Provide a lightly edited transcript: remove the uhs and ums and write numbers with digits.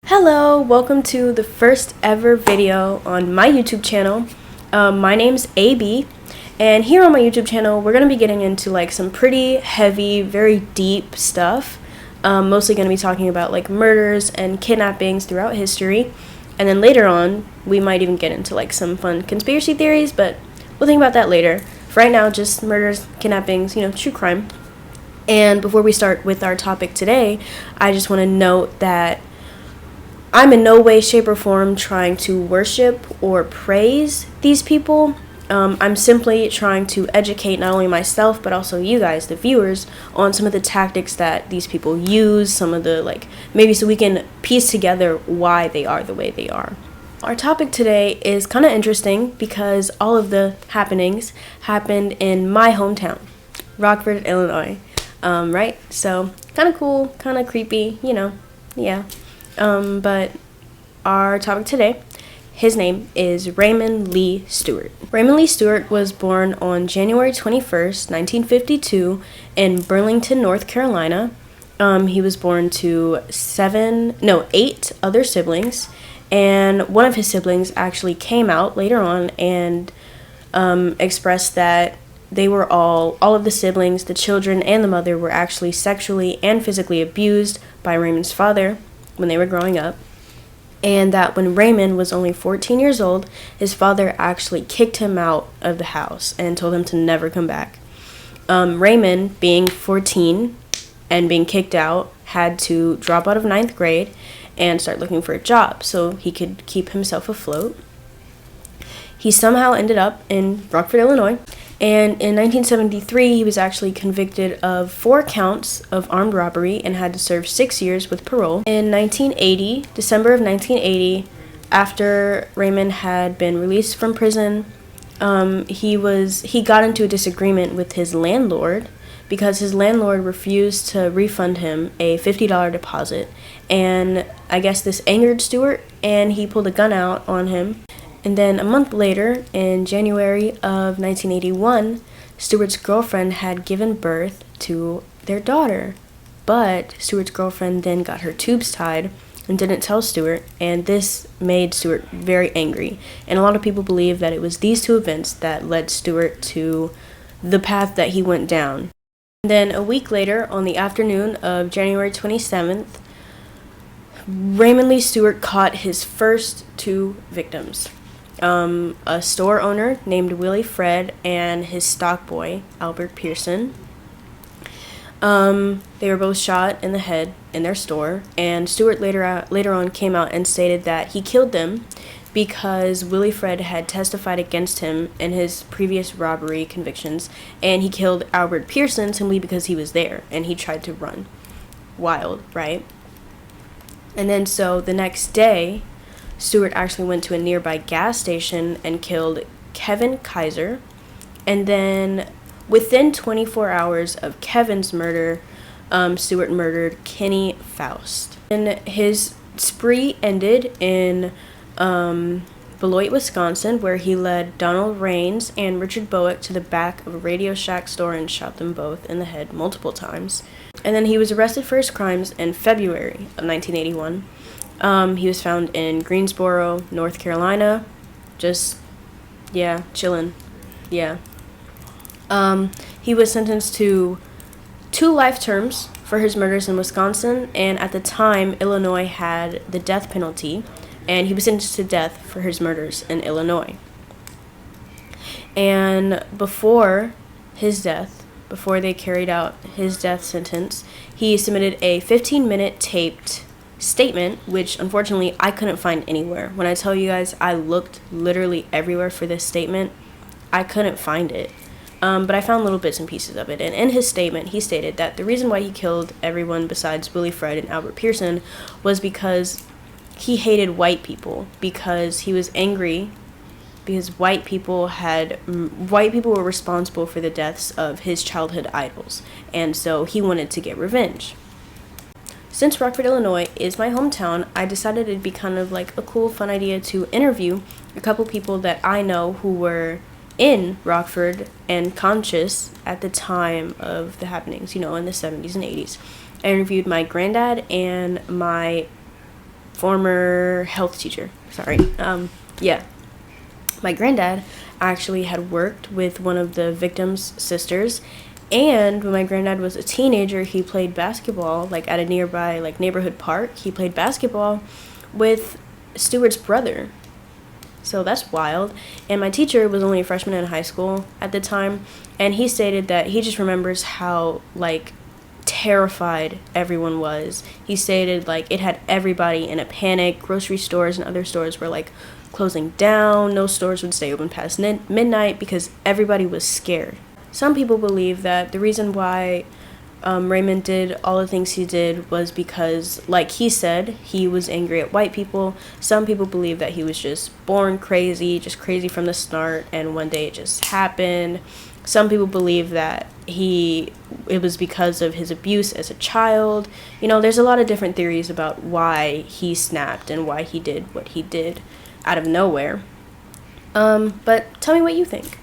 Hello, welcome to the first ever video on my YouTube channel. My name's AB, and here on my YouTube channel we're going to be getting into like some pretty heavy, very deep stuff. Mostly going to be talking about like murders and kidnappings throughout history, and then later on we might even get into like some fun conspiracy theories, but we'll think about that later. For right now, just murders, kidnappings, true crime. And before we start with our topic today, I just want to note that I'm in no way, shape, or form trying to worship or praise these people. I'm simply trying to educate not only myself, but also you guys, the viewers, on some of the tactics that these people use, some of the, maybe so we can piece together why they are the way they are. Our topic today is kind of interesting because all of the happenings happened in my hometown, Rockford, Illinois. Right? So, kind of cool, kind of creepy, yeah. But our topic today, his name is Raymond Lee Stewart. Raymond Lee Stewart was born on January 21st, 1952 in Burlington, North Carolina. He was born to 8 other siblings, and one of his siblings actually came out later on and expressed that they were all of the siblings, the children, and the mother were actually sexually and physically abused by Raymond's father when they were growing up, and that when Raymond was only 14 years old, his father actually kicked him out of the house and told him to never come back. Raymond, being 14 and being kicked out, had to drop out of 9th grade and start looking for a job so he could keep himself afloat. He somehow ended up in Rockford, Illinois, and in 1973, he was actually convicted of 4 counts of armed robbery and had to serve 6 years with parole. In December of 1980, after Raymond had been released from prison, he got into a disagreement with his landlord because his landlord refused to refund him a $50 deposit. And I guess this angered Stewart, and he pulled a gun out on him. And then a month later, in January of 1981, Stewart's girlfriend had given birth to their daughter. But Stewart's girlfriend then got her tubes tied and didn't tell Stewart, and this made Stewart very angry. And a lot of people believe that it was these two events that led Stewart to the path that he went down. And then a week later, on the afternoon of January 27th, Raymond Lee Stewart caught his first 2 victims. A store owner named Willie Fred and his stock boy, Albert Pearson. They were both shot in the head in their store, and Stewart later on came out and stated that he killed them because Willie Fred had testified against him in his previous robbery convictions, and he killed Albert Pearson simply because he was there and he tried to run wild, right? And then so the next day, Stewart actually went to a nearby gas station and killed Kevin Kaiser. And then within 24 hours of Kevin's murder, Stewart murdered Kenny Faust. And his spree ended in Beloit, Wisconsin, where he led Donald Raines and Richard Bowick to the back of a Radio Shack store and shot them both in the head multiple times. And then he was arrested for his crimes in February of 1981. He was found in Greensboro, North Carolina, just, chilling, he was sentenced to 2 life terms for his murders in Wisconsin, and at the time, Illinois had the death penalty, and he was sentenced to death for his murders in Illinois. And before his death, before they carried out his death sentence, he submitted a 15-minute taped statement, which unfortunately I couldn't find anywhere. When I tell you guys I looked literally everywhere for this statement, I couldn't find it. But I found little bits and pieces of it. And in his statement, he stated that the reason why he killed everyone besides Willie Fred and Albert Pearson was because he hated white people, because he was angry because white people were responsible for the deaths of his childhood idols, and so he wanted to get revenge. Since Rockford, Illinois is my hometown, I decided it'd be kind of like a cool, fun idea to interview a couple people that I know who were in Rockford and conscious at the time of the happenings, in the 70s and 80s. I interviewed my granddad and my former health teacher. Sorry. Yeah. My granddad actually had worked with one of the victim's sisters, and when my granddad was a teenager, he played basketball, like at a nearby like neighborhood park. He played basketball with Stewart's brother. So that's wild. And my teacher was only a freshman in high school at the time, and he stated that he just remembers how like terrified everyone was. He stated like it had everybody in a panic. Grocery stores and other stores were like closing down. No stores would stay open past midnight because everybody was scared. Some people believe that the reason why Raymond did all the things he did was because, like he said, he was angry at white people. Some people believe that he was just born crazy, just crazy from the start, and one day it just happened. Some people believe that it was because of his abuse as a child. You know, there's a lot of different theories about why he snapped and why he did what he did out of nowhere. But tell me what you think.